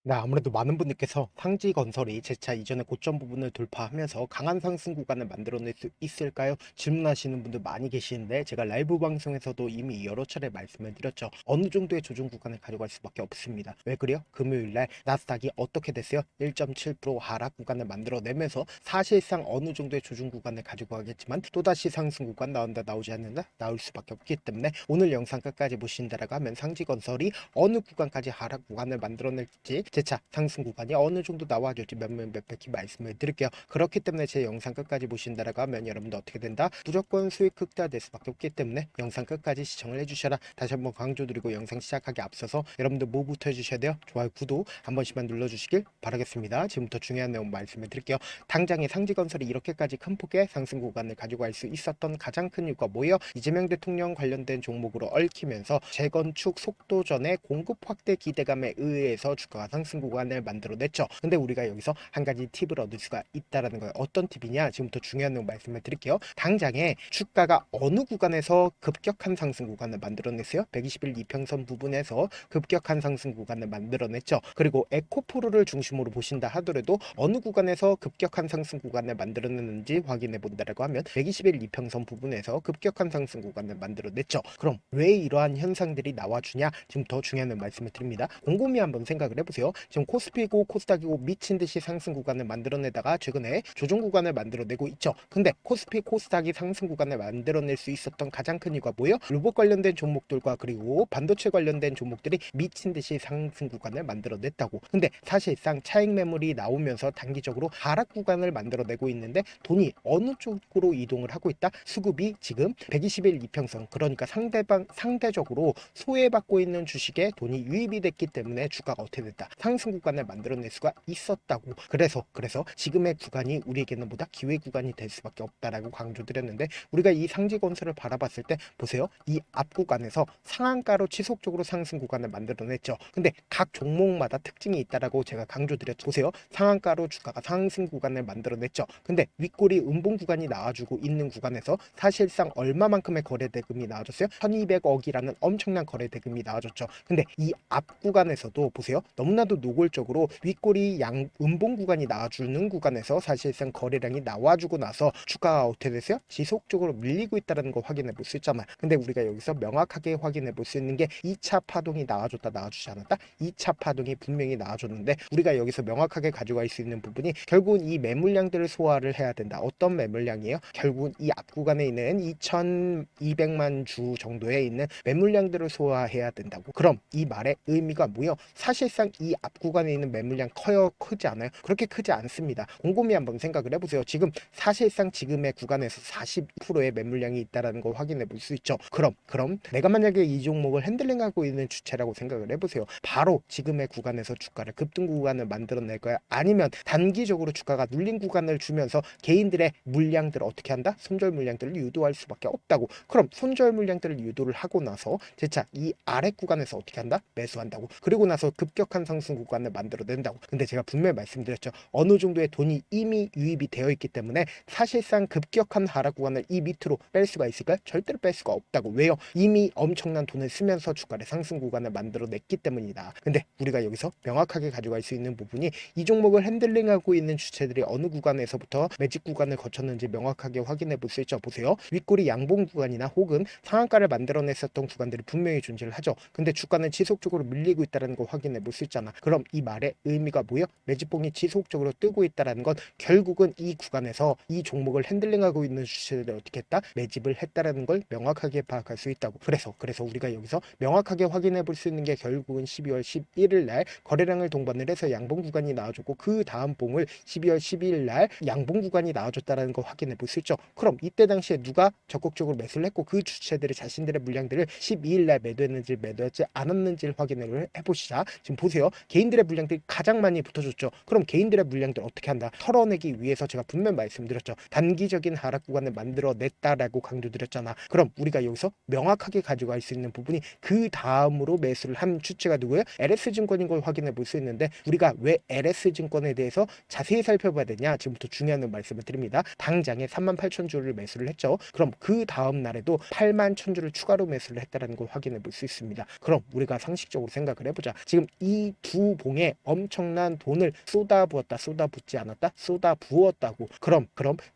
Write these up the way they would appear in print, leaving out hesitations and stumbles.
네, 아무래도 많은 분들께서 상지건설이 재차 이전의 고점 부분을 돌파하면서 강한 상승 구간을 만들어낼 수 있을까요? 질문하시는 분들 많이 계시는데 제가 라이브 방송에서도 이미 여러 차례 말씀을 드렸죠. 어느 정도의 조정 구간을 가져갈 수밖에 없습니다. 왜 그래요? 금요일날 나스닥이 어떻게 됐어요? 1.7% 하락 구간을 만들어내면서 사실상 어느 정도의 조정 구간을 가지고 가겠지만 또다시 상승 구간 나온다 나오지 않는다 나올 수밖에 없기 때문에 오늘 영상 끝까지 보신다라고 하면 상지건설이 어느 구간까지 하락 구간을 만들어낼지 재차 상승 구간이 어느 정도 나와줄지 몇 백히 말씀을 드릴게요. 그렇기 때문에 제 영상 끝까지 보신다라고 하면 여러분도 어떻게 된다? 무조건 수익 극대화될 수밖에 없기 때문에 영상 끝까지 시청을 해주셔라. 다시 한번 강조드리고 영상 시작하기 앞서서 여러분들 뭐부터 해주셔야 돼요? 좋아요, 구독 한 번씩만 눌러주시길 바라겠습니다. 지금부터 중요한 내용 말씀을 드릴게요. 당장에 상지건설이 이렇게까지 큰 폭의 상승 구간을 가지고 갈 수 있었던 가장 큰 이유가 뭐예요? 이재명 대통령 관련된 종목으로 얽히면서 재건축 속도전의 공급 확대 기대감에 의해서 주가가 상승 구간을 만들어냈죠. 근데 우리가 여기서 한 가지 팁을 얻을 수가 있다라는 거예요. 어떤 팁이냐? 지금부터 중요한 내용 말씀을 드릴게요. 당장에 주가가 어느 구간에서 급격한 상승 구간을 만들어냈어요? 120일 이평선 부분에서 급격한 상승 구간을 만들어냈죠. 그리고 에코프로를 중심으로 보신다 하더라도 어느 구간에서 급격한 상승 구간을 만들어냈는지 확인해 본다라고 하면 120일 이평선 부분에서 급격한 상승 구간을 만들어냈죠. 그럼 왜 이러한 현상들이 나와주냐? 지금 더 중요한 말씀을 드립니다. 곰곰이 한번 생각을 해보세요. 지금 코스피고 코스닥이고 미친 듯이 상승 구간을 만들어내다가 최근에 조정 구간을 만들어내고 있죠. 근데 코스피 코스닥이 상승 구간을 만들어낼 수 있었던 가장 큰 이유가 뭐예요? 로봇 관련된 종목들과 그리고 반도체 관련된 종목들이 미친 듯이 상승 구간을 만들어냈다고. 근데 사실상 차익 매물이 나오면서 단기적으로 하락 구간을 만들어내고 있는데 돈이 어느 쪽으로 이동을 하고 있다? 수급이 지금 120일 이평선, 그러니까 상대적으로 소외받고 있는 주식에 돈이 유입이 됐기 때문에 주가가 어떻게 됐다? 상승 구간을 만들어낼 수가 있었다고. 그래서 지금의 구간이 우리에게는 보다 기회 구간이 될 수밖에 없다라고 강조드렸는데, 우리가 이 상지건설을 바라봤을 때 보세요. 이 앞 구간에서 상한가로 지속적으로 상승 구간을 만들어냈죠. 근데 각 종목마다 특징이 있다라고 제가 강조드렸죠. 보세요. 상한가로 주가가 상승 구간을 만들어냈죠. 근데 윗골이 음봉 구간이 나와주고 있는 구간에서 사실상 얼마만큼의 거래 대금이 나와줬어요? 1200억이라는 엄청난 거래 대금이 나와줬죠. 근데 이 앞 구간에서도 보세요. 너무나도 노골적으로 윗골이 음봉 구간이 나와주는 구간에서 사실상 거래량이 나와주고 나서 주가가 어떻게 됐어요? 지속적으로 밀리고 있다는 거 확인해 볼 수 있잖아요. 근데 우리가 여기서 명확하게 확인해 볼 수 있는 게 2차 파동이 나와줬다 나와주지 않았다? 2차 파동이 분명히 나와줬는데 우리가 여기서 명확하게 가져갈 수 있는 부분이 결국은 이 매물량들을 소화를 해야 된다. 어떤 매물량이에요? 결국은 이 앞 구간에 있는 2200만 주 정도에 있는 매물량들을 소화해야 된다고. 그럼 이 말의 의미가 뭐예요? 사실상 이 앞 구간에 있는 매물량 커요? 크지 않아요? 그렇게 크지 않습니다. 곰곰이 한번 생각을 해보세요. 지금 사실상 지금의 구간에서 40%의 매물량이 있다는 걸 확인해 볼 수 있죠. 그럼 내가 만약에 이 종목을 핸들링하고 있는 주체라고 생각을 해보세요. 바로 지금의 구간에서 주가를 급등 구간을 만들어낼 거야? 아니면 단기적으로 주가가 눌린 구간을 주면서 개인들의 물량들을 어떻게 한다? 손절 물량들을 유도할 수밖에 없다고. 그럼 손절 물량들을 유도를 하고 나서 재차 이 아래 구간에서 어떻게 한다? 매수한다고. 그리고 나서 급격한 상승 구간을 만들어낸다고. 근데 제가 분명히 말씀드렸죠. 어느 정도의 돈이 이미 유입이 되어 있기 때문에 사실상 급격한 하락 구간을 이 밑으로 뺄 수가 있을까요? 절대로 뺄 수가 없다고. 왜요? 이미 엄청난 돈을 쓰면서 주가를 상승 구간을 만들어냈기 때문이다. 근데 우리가 여기서 명확하게 가져갈 수 있는 부분이 이 종목을 핸들링하고 있는 주체들이 어느 구간에서부터 매직 구간을 거쳤는지 명확하게 확인해 볼 수 있죠. 보세요. 윗골이 양봉 구간이나 혹은 상한가를 만들어냈었던 구간들이 분명히 존재를 하죠. 근데 주가는 지속적으로 밀리고 있다는 걸 확인해 볼 수 있잖아. 그럼 이 말의 의미가 뭐예요? 매집봉이 지속적으로 뜨고 있다는 건 결국은 이 구간에서 이 종목을 핸들링하고 있는 주체들이 어떻게 했다? 매집을 했다라는 걸 명확하게 파악할 수 있다고. 그래서 우리가 여기서 명확하게 확인해 볼 수 있는 게 결국은 12월 11일 날 거래량을 동반을 해서 양봉 구간이 나와줬고 그 다음 봉을 12월 12일 날 양봉 구간이 나와줬다는 걸 확인해 볼 수 있죠. 그럼 이때 당시에 누가 적극적으로 매수를 했고 그 주체들이 자신들의 물량들을 12일 날 매도했는지 매도하지 않았는지를 확인을 해보시자. 지금 보세요. 개인들의 물량들이 가장 많이 붙어줬죠. 그럼 개인들의 물량들 어떻게 한다? 털어내기 위해서 제가 분명 말씀드렸죠. 단기적인 하락 구간을 만들어냈다라고 강조드렸잖아. 그럼 우리가 여기서 명확하게 가져갈 수 있는 부분이 그 다음으로 매수를 한 주체가 누구예요? LS증권인 걸 확인해 볼 수 있는데 우리가 왜 LS증권에 대해서 자세히 살펴봐야 되냐? 지금부터 중요한 말씀을 드립니다. 당장에 38,000주를 매수를 했죠. 그럼 그 다음 날에도 81,000주를 추가로 매수를 했다는 걸 확인해 볼 수 있습니다. 그럼 우리가 상식적으로 생각을 해보자. 지금 이 두 봉에 엄청난 돈을 쏟아부었다, 쏟아붓지 않았다, 쏟아부었다고. 그럼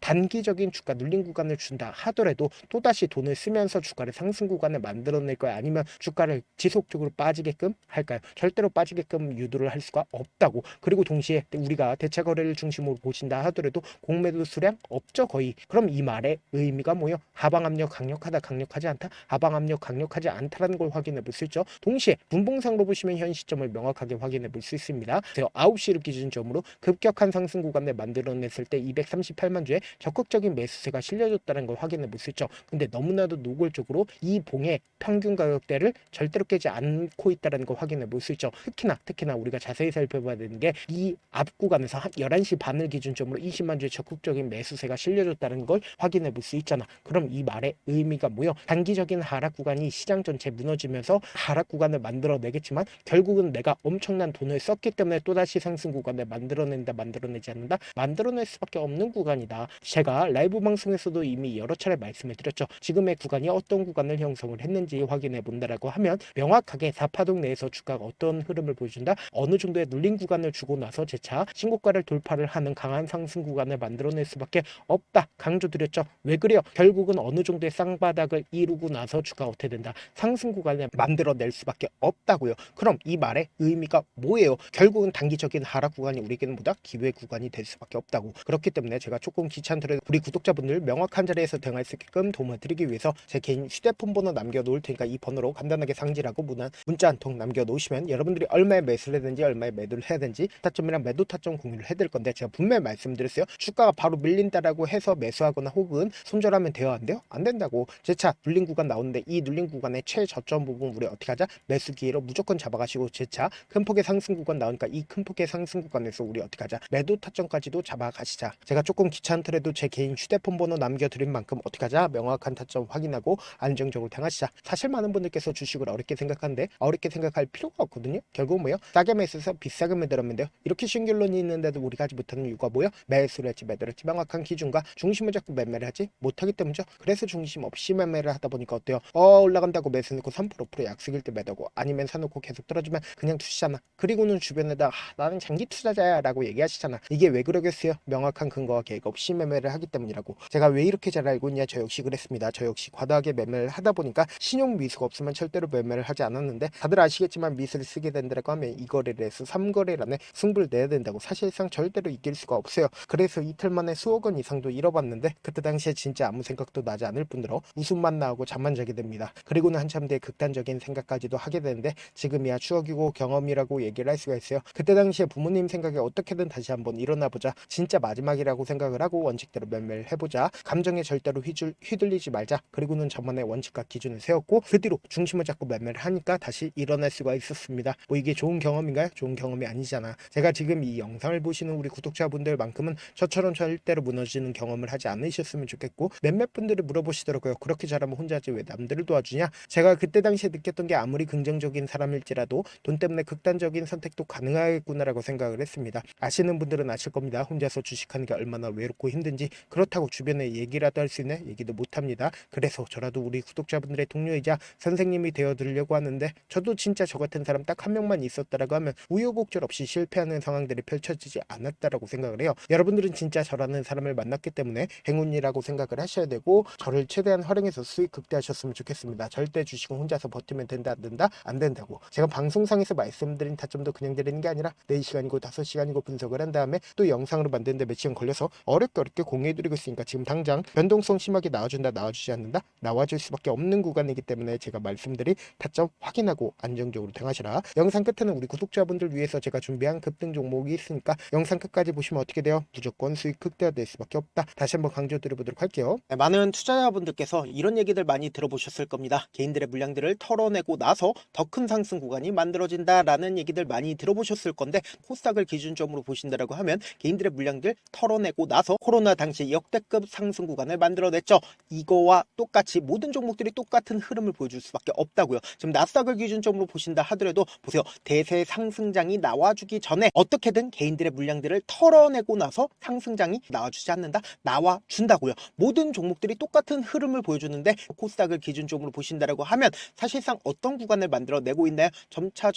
단기적인 주가 눌림 구간을 준다 하더라도 또다시 돈을 쓰면서 주가를 상승 구간을 만들어낼 거야, 아니면 주가를 지속적으로 빠지게끔 할까요? 절대로 빠지게끔 유도를 할 수가 없다고. 그리고 동시에 우리가 대차 거래를 중심으로 보신다 하더라도 공매도 수량 없죠, 거의. 그럼 이 말의 의미가 뭐예요? 하방 압력 강력하다, 강력하지 않다? 하방 압력 강력하지 않다라는 걸 확인해 볼 수 있죠. 동시에 분봉상으로 보시면 현 시점을 명확하게 확인해 볼 수 있습니다. 그래서 9시를 기준점으로 급격한 상승 구간을 만들어냈을 때 238만 주의 적극적인 매수세가 실려졌다는 걸 확인해 볼 수 있죠. 근데 너무나도 노골적으로 이 봉의 평균 가격대를 절대로 깨지 않고 있다는 걸 확인해 볼 수 있죠. 특히나 우리가 자세히 살펴봐야 되는 게 이 앞 구간에서 한 11시 반을 기준점으로 20만 주의 적극적인 매수세가 실려졌다는 걸 확인해 볼 수 있잖아. 그럼 이 말의 의미가 뭐요? 단기적인 하락 구간이 시장 전체 무너지면서 하락 구간을 만들어내겠지만 결국은 내가 엄청난 돈을 썼기 때문에 또다시 상승 구간을 만들어내지 않는다? 만들어낼 수밖에 없는 구간이다. 제가 라이브 방송에서도 이미 여러 차례 말씀을 드렸죠. 지금의 구간이 어떤 구간을 형성을 했는지 확인해 본다라고 하면 명확하게 4파동 내에서 주가가 어떤 흐름을 보여준다, 어느 정도의 눌린 구간을 주고 나서 재차 신고가를 돌파를 하는 강한 상승 구간을 만들어낼 수밖에 없다, 강조드렸죠. 왜 그래요? 결국은 어느 정도의 쌍바닥을 이루고 나서 주가가 어떻게 된다, 상승 구간을 만들어낼 수밖에 없다고요. 그럼 이 말의 의미가 뭐예요? 결국은 단기적인 하락 구간이 우리에게는 보다 기회 구간이 될 수밖에 없다고. 그렇기 때문에 제가 조금 귀찮더라도 우리 구독자분들 명확한 자리에서 대응할 수 있게끔 도움을 드리기 위해서 제 개인 휴대폰 번호 남겨놓을 테니까 이 번호로 간단하게 상지라고 문자 한 통 남겨놓으시면 여러분들이 얼마에 매수를 해야 되는지, 얼마에 매도를 해야 되는지 타점이랑 매도 타점 공유를 해드릴 건데, 제가 분명히 말씀드렸어요. 주가가 바로 밀린다라고 해서 매수하거나 혹은 손절하면 돼요, 안 돼요? 안 된다고. 재차 눌린 구간 나오는데 이 눌린 구간의 최저점 부분 우리 어떻게 하자? 매수 기회로 무조건 잡아가시고, 재차 큰 폭의 상승 구간 나오니까 이 큰 폭의 상승 구간에서 우리 어떻게 하자? 매도 타점까지도 잡아가시자. 제가 조금 귀찮더라도 제 개인 휴대폰 번호 남겨드린 만큼 어떻게 하자? 명확한 타점 확인하고 안정적으로 당하시자. 사실 많은 분들께서 주식을 어렵게 생각하는데 어렵게 생각할 필요가 없거든요. 결국 뭐예요? 싸게 매수해서 비싸게 매도하면 돼요. 이렇게 쉬운 결론이 있는데도 우리가 하지 못하는 이유가 뭐예요? 매수를 했지 매도를 했지 명확한 기준과 중심을 잡고 매매를 하지 못하기 때문이죠. 그래서 중심 없이 매매를 하다 보니까 어때요? 올라간다고 매수 넣고 3% 5% 약속일 때 매도고, 아니면 사놓고 계속 떨어지면 그냥 투시잖아. 그리고는 주변에다 나는 장기 투자자야 라고 얘기하시잖아. 이게 왜 그러겠어요? 명확한 근거와 계획 없이 매매를 하기 때문이라고. 제가 왜 이렇게 잘 알고 있냐? 저 역시 그랬습니다. 저 역시 과다하게 매매를 하다 보니까 신용 미수가 없으면 절대로 매매를 하지 않았는데, 다들 아시겠지만 미수를 쓰게 된다고 하면 이 거래를 해서 3거래란에 승부를 내야 된다고. 사실상 절대로 이길 수가 없어요. 그래서 이틀 만에 수억 원 이상도 잃어봤는데, 그때 당시에 진짜 아무 생각도 나지 않을 뿐더러 웃음만 나오고 잠만 자게 됩니다. 그리고는 한참 뒤에 극단적인 생각까지도 하게 되는데, 지금이야 추억이고 경험이라고 얘기를 할 수가 있어요. 그때 당시에 부모님 생각에 어떻게든 다시 한번 일어나보자, 진짜 마지막이라고 생각을 하고 원칙대로 매매를 해보자, 감정에 절대로 휘둘리지 말자, 그리고는 저만의 원칙과 기준을 세웠고 그 뒤로 중심을 잡고 매매를 하니까 다시 일어날 수가 있었습니다. 뭐 이게 좋은 경험인가요? 좋은 경험이 아니잖아. 제가 지금 이 영상을 보시는 우리 구독자분들만큼은 저처럼 절대로 무너지는 경험을 하지 않으셨으면 좋겠고, 몇몇 분들이 물어보시더라고요. 그렇게 잘하면 혼자 하지 왜 남들을 도와주냐? 제가 그때 당시에 느꼈던 게 아무리 긍정적인 사람일지라도 돈 때문에 극단적인 선택도 가능하겠구나라고 생각을 했습니다. 아시는 분들은 아실 겁니다. 혼자서 주식하는 게 얼마나 외롭고 힘든지. 그렇다고 주변에 얘기라도 할 수 있는 얘기도 못합니다. 그래서 저라도 우리 구독자분들의 동료이자 선생님이 되어드리려고 하는데, 저도 진짜 저 같은 사람 딱 한 명만 있었다라고 하면 우여곡절 없이 실패하는 상황들이 펼쳐지지 않았다라고 생각을 해요. 여러분들은 진짜 저라는 사람을 만났기 때문에 행운이라고 생각을 하셔야 되고, 저를 최대한 활용해서 수익 극대화하셨으면 좋겠습니다. 절대 주식은 혼자서 버티면 된다 안 된다? 안 된다고. 제가 방송상에서 말씀드린 타점도 그냥 드리는 게 아니라 4시간이고 5시간이고 분석을 한 다음에 또 영상으로 만드는데 몇 시간 걸려서 어렵게 공유해드리고 있으니까, 지금 당장 변동성 심하게 나와준다 나와주지 않는다? 나와줄 수밖에 없는 구간이기 때문에 제가 말씀드린 타점 확인하고 안정적으로 당하시라. 영상 끝에는 우리 구독자분들 위해서 제가 준비한 급등 종목이 있으니까 영상 끝까지 보시면 어떻게 돼요? 무조건 수익 극대화될 수밖에 없다. 다시 한번 강조드려보도록 할게요. 네, 많은 투자자분들께서 이런 얘기들 많이 들어보셨을 겁니다. 개인들의 물량들을 털어내고 나서 더 큰 상승 구간이 만들어진다라는 얘기들 많이 들어보셨을 건데, 코스닥을 기준점으로 보신다라고 하면 개인들의 물량들 털어내고 나서 코로나 당시 역대급 상승 구간을 만들어냈죠. 이거와 똑같이 모든 종목들이 똑같은 흐름을 보여줄 수밖에 없다고요. 지금 나스닥을 기준점으로 보신다 하더라도 보세요. 대세 상승장이 나와주기 전에 어떻게든 개인들의 물량들을 털어내고 나서 상승장이 나와주지 않는다? 나와준다고요. 모든 종목들이 똑같은 흐름을 보여주는데, 코스닥을 기준점으로 보신다라고 하면 사실상 어떤 구간을 만들어내고 있나요? 점차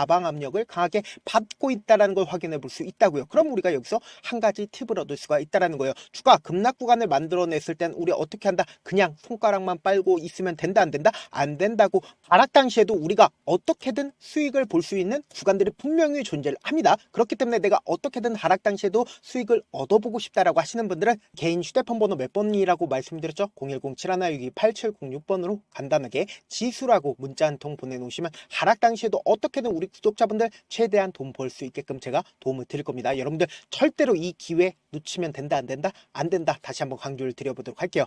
하방 압력을 강하게 받고 있다는 걸 확인해 볼 수 있다고요. 그럼 우리가 여기서 한 가지 팁을 얻을 수가 있다는 거예요. 주가 급락 구간을 만들어냈을 땐 우리 어떻게 한다? 그냥 손가락만 빨고 있으면 된다, 안 된다? 안 된다고. 하락 당시에도 우리가 어떻게든 수익을 볼 수 있는 구간들이 분명히 존재를 합니다. 그렇기 때문에 내가 어떻게든 하락 당시에도 수익을 얻어보고 싶다라고 하시는 분들은 개인 휴대폰 번호 몇 번이라고 말씀드렸죠? 010-7162-8706번으로 간단하게 지수라고 문자 한 통 보내놓으시면 하락 당시에도 어떻게든 우리 구독자분들 최대한 돈 벌 수 있게끔 제가 도움을 드릴 겁니다. 여러분들 절대로 이 기회 놓치면 된다, 안 된다? 안 된다. 다시 한번 강조를 드려보도록 할게요.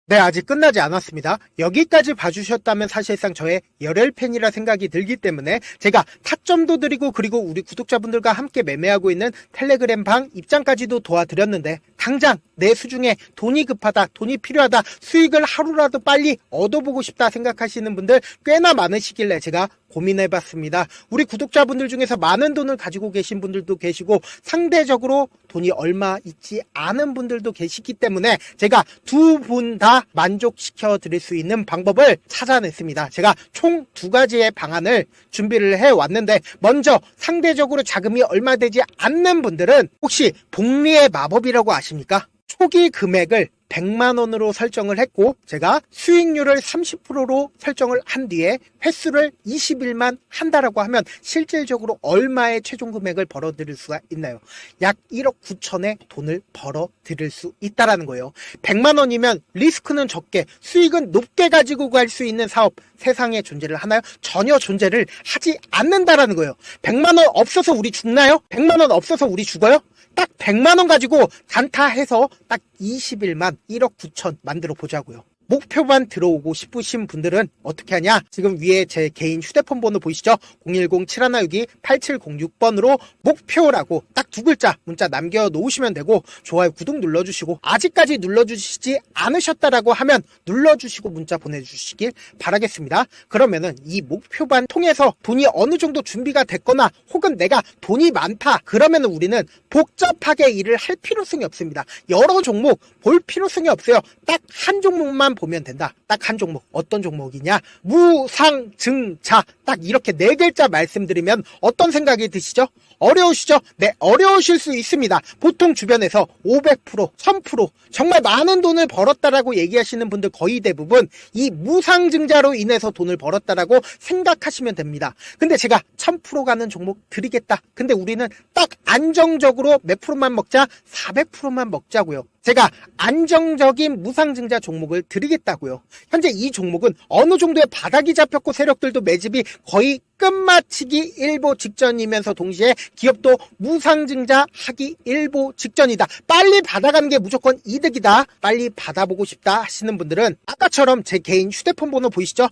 네, 아직 끝나지 않았습니다. 여기까지 봐주셨다면 사실상 저의 열혈팬이라 생각이 들기 때문에 제가 타점도 드리고 그리고 우리 구독자분들과 함께 매매하고 있는 텔레그램 방 입장까지도 도와드렸는데 당장 내 수중에 돈이 급하다, 돈이 필요하다, 수익을 하루라도 빨리 얻어보고 싶다 생각하시는 분들 꽤나 많으시길래 제가 고민해봤습니다. 우리 구독자분들 중에서 많은 돈을 가지고 계신 분들도 계시고 상대적으로 돈이 얼마 있지 않은 분들도 계시기 때문에 제가 두 분 다 만족시켜 드릴 수 있는 방법을 찾아냈습니다. 제가 총 두 가지의 방안을 준비를 해왔는데 먼저 상대적으로 자금이 얼마 되지 않는 분들은 혹시 복리의 마법이라고 아십니까? 초기 금액을 100만원으로 설정을 했고 제가 수익률을 30%로 설정을 한 뒤에 횟수를 20일만 한다라고 하면 실질적으로 얼마의 최종 금액을 벌어들일 수가 있나요? 약 1억 9천의 돈을 벌어들일 수 있다라는 거예요. 100만원이면 리스크는 적게 수익은 높게 가지고 갈 수 있는 사업 세상에 존재를 하나요? 전혀 존재를 하지 않는다라는 거예요. 100만원 없어서 우리 죽나요? 100만원 없어서 우리 죽어요? 딱 100만원 가지고 단타해서 딱 20일만 1억 9천 만들어 보자고요. 목표만 들어오고 싶으신 분들은 어떻게 하냐? 지금 위에 제 개인 휴대폰 번호 보이시죠? 010-7162-8706번으로 목표라고 딱 두 글자 문자 남겨놓으시면 되고 좋아요, 구독 눌러주시고 아직까지 눌러주시지 않으셨다라고 하면 눌러주시고 문자 보내주시길 바라겠습니다. 그러면은 이 목표반 통해서 돈이 어느 정도 준비가 됐거나 혹은 내가 돈이 많다 그러면은 우리는 복잡하게 일을 할 필요성이 없습니다. 여러 종목 볼 필요성이 없어요. 딱 한 종목만 보면 된다. 딱 한 종목. 어떤 종목이냐? 무상증자. 딱 이렇게 네 글자 말씀드리면 어떤 생각이 드시죠? 어려우시죠? 네, 어려우실 수 있습니다. 보통 주변에서 500%, 1000% 정말 많은 돈을 벌었다라고 얘기하시는 분들 거의 대부분 이 무상증자로 인해서 돈을 벌었다라고 생각하시면 됩니다. 근데 제가 1000% 가는 종목 드리겠다. 근데 우리는 딱 안정적으로 몇 프로만 먹자? 400%만 먹자고요. 제가 안정적인 무상증자 종목을 드리겠다고요. 현재 이 종목은 어느 정도의 바닥이 잡혔고 세력들도 매집이 거의 끝마치기 일보 직전이면서 동시에 기업도 무상증자 하기 일보 직전이다. 빨리 받아가는 게 무조건 이득이다. 빨리 받아보고 싶다 하시는 분들은 아까처럼 제 개인 휴대폰 번호 보이시죠?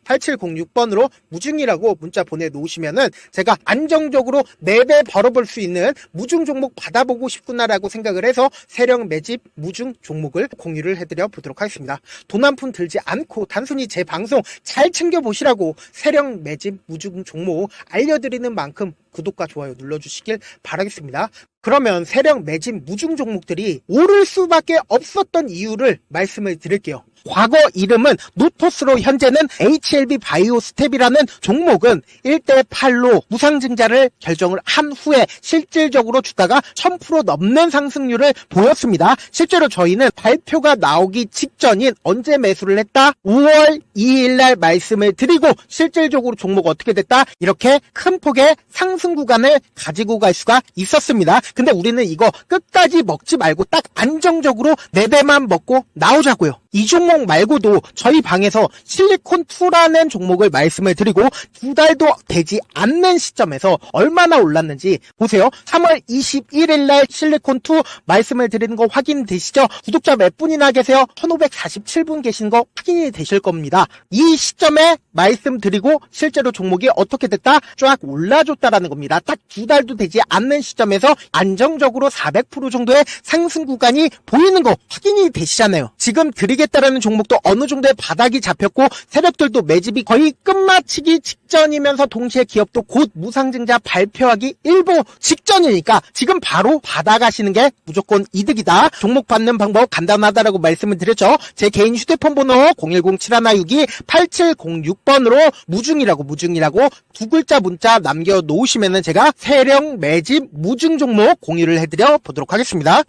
010-7162-8706번으로 무중이라고 문자 보내놓으시면은 제가 안정적으로 4배 벌어볼 수 있는 무중 종목 받아보고 싶구나라고 생각을 해서 세력 매집 무중 종목을 공유를 해드려 보도록 하겠습니다. 돈 한 푼 들지 않고 단순히 제 방송 잘 챙겨보시라고 세력 매집 무중 종목 알려드리는 만큼 구독과 좋아요 눌러주시길 바라겠습니다. 그러면 세력 매집 무중 종목들이 오를 수밖에 없었던 이유를 말씀을 드릴게요. 과거 이름은 노토스로 현재는 HLB 바이오스텝이라는 종목은 1대8로 무상증자를 결정을 한 후에 실질적으로 주가가 1000% 넘는 상승률을 보였습니다. 실제로 저희는 발표가 나오기 직전인 언제 매수를 했다? 5월 2일날 말씀을 드리고 실질적으로 종목 어떻게 됐다? 이렇게 큰 폭의 상승 구간을 가지고 갈 수가 있었습니다. 근데 우리는 이거 끝까지 먹지 말고 딱 안정적으로 4배만 먹고 나오자고요. 이 종목 말고도 저희 방에서 실리콘2라는 종목을 말씀을 드리고 2달도 되지 않는 시점에서 얼마나 올랐는지 보세요. 3월 21일 날 실리콘2 말씀을 드리는 거 확인되시죠? 구독자 몇 분이나 계세요? 1547분 계신 거 확인이 되실 겁니다. 이 시점에 말씀드리고 실제로 종목이 어떻게 됐다? 쫙 올라줬다라는 겁니다. 딱 2달도 되지 않는 시점에서 안정적으로 400% 정도의 상승 구간이 보이는 거 확인이 되시잖아요. 지금 드리겠다라는 있는 종목도 어느 정도의 바닥이 잡혔고 세력들도 매집이 거의 끝마치기 직전이면서 동시에 기업도 곧 무상증자 발표하기 일보 직전이니까 지금 바로 받아가시는 게 무조건 이득이다. 종목 받는 방법 간단하다라고 말씀을 드렸죠. 제 개인 휴대폰 번호 010-7162-8706번으로 무중이라고 두 글자 문자 남겨놓으시면은 제가 세력 매집 무중 종목 공유를 해드려 보도록 하겠습니다.